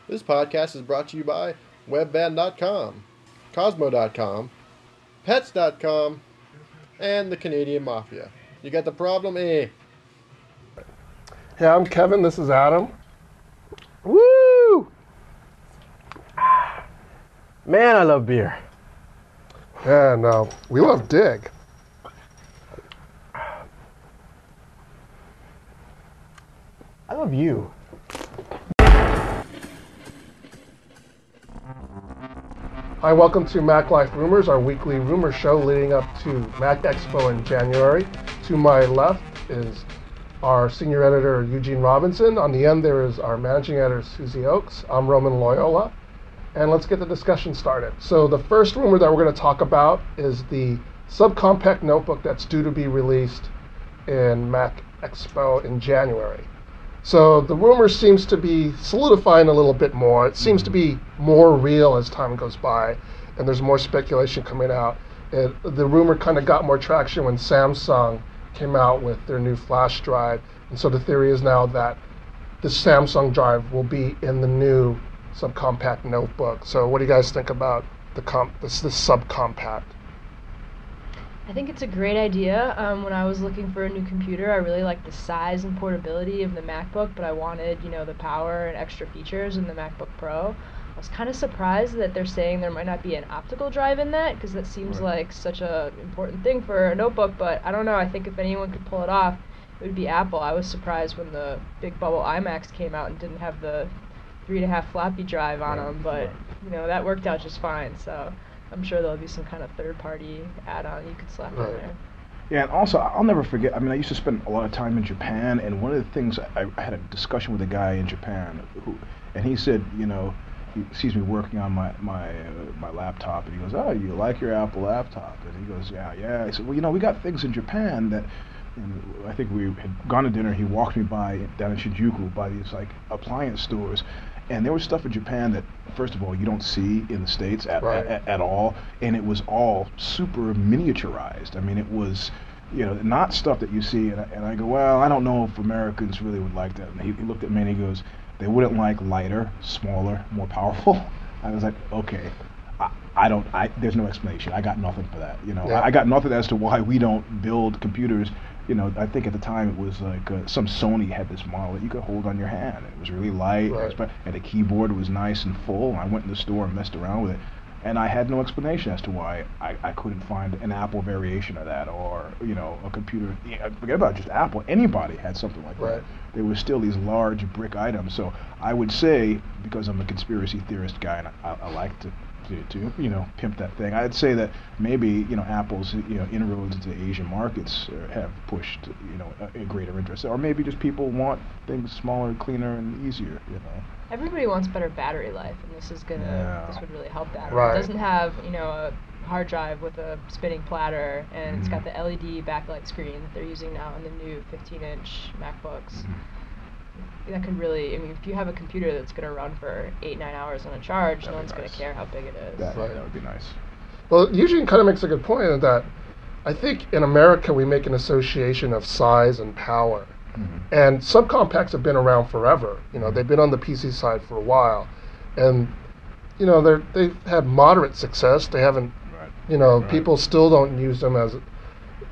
This podcast is brought to you by webband.com, cosmo.com, pets.com, and the Canadian Mafia. You got the problem? Eh. Hey, I'm Kevin. This is Adam. Woo! Man, I love beer. And we love Dig. I love you. Hi, welcome to Mac Life Rumors, our weekly rumor show leading up to Mac Expo in January. To my left is our senior editor, Eugene Robinson. On the end, there is our managing editor, Susie Oakes. I'm Roman Loyola. And let's get the discussion started. So the first rumor that we're going to talk about is the subcompact notebook that's due to be released in Mac Expo in January. So the rumor seems to be solidifying a little bit more. It seems to be more real as time goes by, and there's more speculation coming out. The rumor kind of got more traction when Samsung came out with their new flash drive, and so the theory is now that the Samsung drive will be in the new subcompact notebook. So what do you guys think about this subcompact? I think it's a great idea. When I was looking for a new computer, I really liked the size and portability of the MacBook, but I wanted, the power and extra features in the MacBook Pro. I was kind of surprised that they're saying there might not be an optical drive in that, because that seems like such an important thing for a notebook, but I don't know. I think if anyone could pull it off, it would be Apple. I was surprised when the big bubble iMacs came out and didn't have the 3.5 floppy drive on them, but, that worked out just fine, so I'm sure there'll be some kind of third-party add-on you could slap in there. Yeah, and also, I'll never forget, I used to spend a lot of time in Japan, and one of the things, I had a discussion with a guy in Japan, and he said, he sees me working on my laptop, and he goes, "Oh, you like your Apple laptop?" And he goes, yeah. I said, "Well, we got things in Japan that," and I think we had gone to dinner, he walked me by, down in Shinjuku, by these, appliance stores, and there was stuff in Japan that, first of all, you don't see in the States at all, and it was all super miniaturized. It was, not stuff that you see, and I go, well, I don't know if Americans really would like that. And he looked at me and he goes, they wouldn't like lighter, smaller, more powerful. I was like, okay, there's no explanation. I got nothing for that. I got nothing as to why we don't build computers. I think at the time it was some Sony had this model that you could hold on your hand. It was really light, and the keyboard was nice and full. I went in the store and messed around with it, and I had no explanation as to why I couldn't find an Apple variation of that, or a computer. Forget about just Apple. Anybody had something like that. There were still these large brick items. So I would say, because I'm a conspiracy theorist guy and I like to pimp that thing, I'd say that maybe Apple's inroads into Asian markets have pushed a greater interest, or maybe just people want things smaller, cleaner, and easier. Everybody wants better battery life, and this would really help that. Right. It doesn't have a hard drive with a spinning platter, and it's got the LED backlight screen that they're using now in the new 15-inch MacBooks. That could really, if you have a computer that's going to run for 8-9 hours on a charge, no one's going to care how big it is. That would be nice. Well, Eugene kind of makes a good point in that I think in America we make an association of size and power. And subcompacts have been around forever. They've been on the PC side for a while. And, they've had moderate success. They haven't, people still don't use them as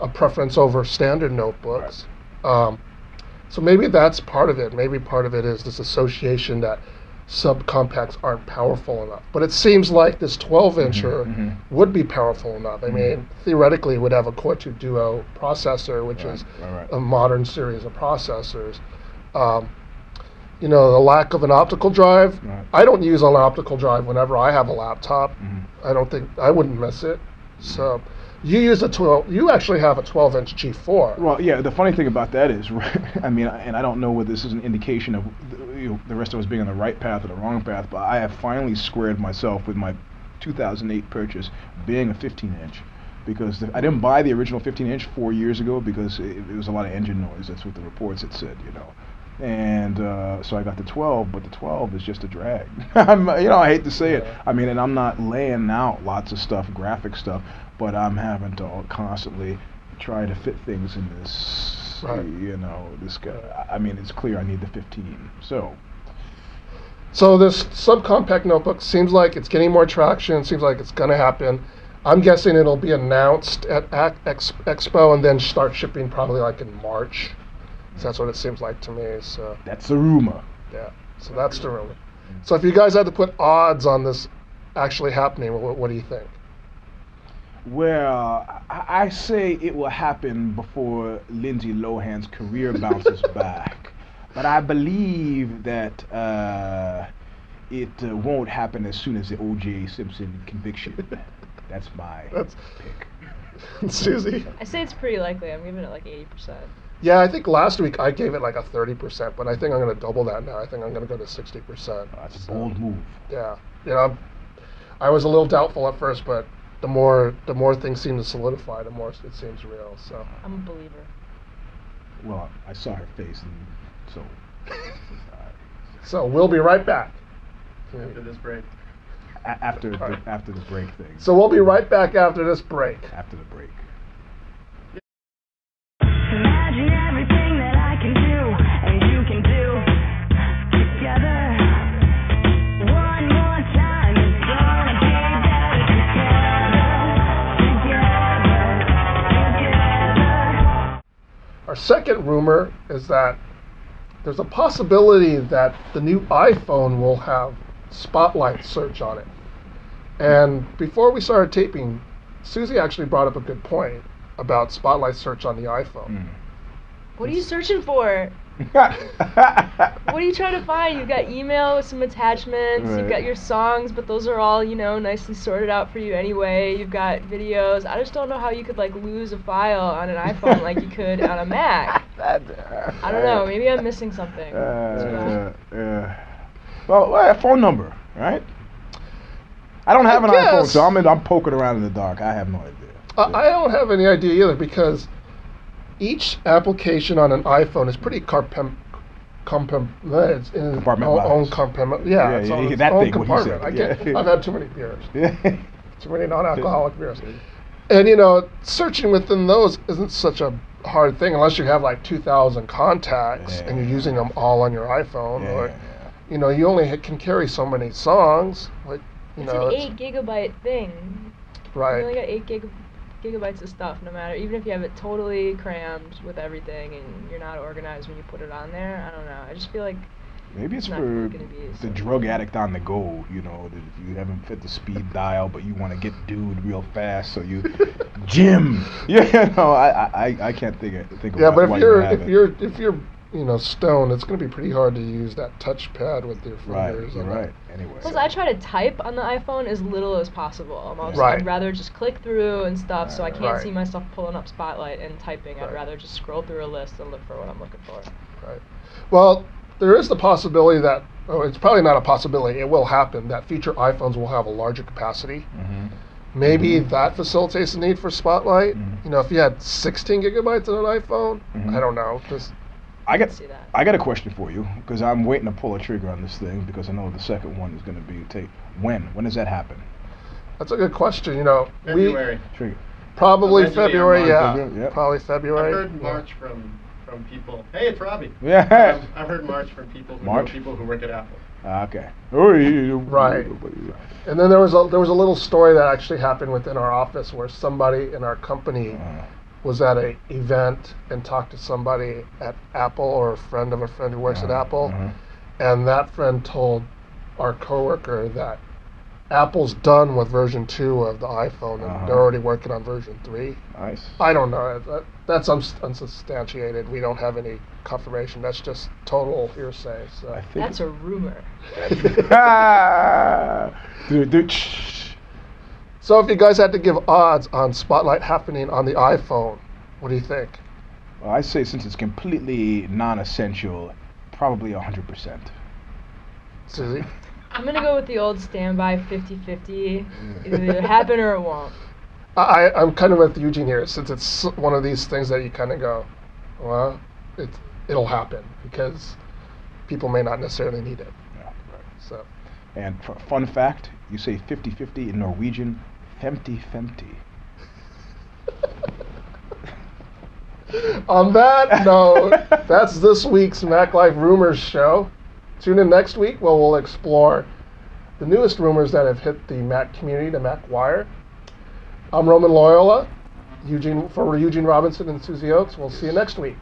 a preference over standard notebooks. So maybe that's part of it. Maybe part of it is this association that subcompacts aren't powerful enough. But it seems like this 12-incher would be powerful enough. Theoretically, it would have a Core 2 Duo processor, which is a modern series of processors. The lack of an optical drive. I don't use an optical drive whenever I have a laptop. I wouldn't miss it. So you actually have a 12-inch G4. Well, yeah, the funny thing about that is, and I don't know whether this is an indication of the rest of us being on the right path or the wrong path, but I have finally squared myself with my 2008 purchase being a 15-inch, because I didn't buy the original 15-inch 4 years ago because it was a lot of engine noise. That's what the reports had said, And so I got the 12, but the 12 is just a drag. I hate to say it. And I'm not laying out lots of stuff, graphic stuff, but I'm having to constantly try to fit things in this, this guy. It's clear I need the 15. So So this subcompact notebook seems like it's getting more traction. Seems like it's going to happen. I'm guessing it'll be announced at Expo and then start shipping probably like in March. So that's what it seems like to me. So That's the rumor. yeah, so that's the rumor. So if you guys had to put odds on this actually happening, what do you think? Well, I say it will happen before Lindsay Lohan's career bounces back. But I believe that it won't happen as soon as the O.J. Simpson conviction. That's my pick. Susie? I say it's pretty likely. I'm giving it like 80%. Yeah, I think last week I gave it like a 30%, but I think I'm going to double that now. I think I'm going to go to 60%. That's a bold move. Yeah, you know, I was a little doubtful at first, but the more things seem to solidify, the more it seems real. So I'm a believer. Well, I saw her face, and so. so we'll be right back. After this break. After the break thing. So we'll be right back after this break. After the break. Imagine everything that I can do and you can do together. One more time, it's gonna be better together. Our second rumor is that there's a possibility that the new iPhone will have Spotlight search on it. And before we started taping, Susie actually brought up a good point about Spotlight search on the iPhone. What are you searching for? What are you trying to find? You've got email with some attachments, Right. you've got your songs, but those are all, nicely sorted out for you anyway. You've got videos. I just don't know how you could lose a file on an iPhone like you could on a Mac. I don't know, maybe I'm missing something. Well, a phone number, right? I don't have an iPhone, so I'm poking around in the dark. I have no idea. I don't have any idea either because each application on an iPhone is pretty it's in its own compartment. Yeah, it's on its that own thing, what he compartment. said. I've had too many beers. Yeah. Too many non-alcoholic beers. And searching within those isn't such a hard thing unless you have 2,000 contacts and you're using them all on your iPhone, or you only can carry so many songs. It's an 8 gigabyte thing. Right. You only got 8 gigabytes of stuff, no matter, even if you have it totally crammed with everything and you're not organized when you put it on there. I don't know. I just feel like maybe it's not for really gonna be the so drug addict on the go, that if you haven't fit the speed dial, but you want to get dude real fast, so you, Jim. I can't think of. Yeah, but why if you're stoned, it's going to be pretty hard to use that touchpad with your fingers. Right. Anyway. Plus, I try to type on the iPhone as little as possible. Right. I'd rather just click through and stuff, so I can't Right. see myself pulling up Spotlight and typing. I'd rather just scroll through a list and look for what I'm looking for. Right. Well, there is the possibility that, it's probably not a possibility, it will happen, that future iPhones will have a larger capacity. Mm-hmm. Maybe that facilitates the need for Spotlight. If you had 16 gigabytes on an iPhone, I don't know. I See that. got a question for you, because I'm waiting to pull a trigger on this thing, because I know the second one is going to be when does that happen? That's a good question. February. Trigger. Probably Allegedly February, on yeah. March. Yep. Probably February. I've heard March from people. Hey, it's Robbie. Yeah. I've heard March from people who know March? people who work at Apple. Okay. Right. And then there was a little story that actually happened within our office where somebody in our company was at an event and talked to somebody at Apple, or a friend of a friend who works at Apple, and that friend told our coworker that Apple's done with version 2 of the iPhone and they're already working on version 3. Nice. I don't know. That's unsubstantiated. We don't have any confirmation. That's just total hearsay. So. I think That's a rumor. So if you guys had to give odds on Spotlight happening on the iPhone, what do you think? Well, I say since it's completely non-essential, probably 100%. Susie? I'm going to go with the old standby 50-50. It'll either happen or it won't. I'm kind of with Eugene here, since it's one of these things that you kind of go, well, it'll happen, because people may not necessarily need it. Yeah, right. So. And fun fact, you say 50-50 in Norwegian, 50-50. On that note, that's this week's Mac Life Rumors show. Tune in next week where we'll explore the newest rumors that have hit the Mac community, the Mac Wire. I'm Roman Loyola, for Eugene Robinson and Susie Oakes. We'll see you next week.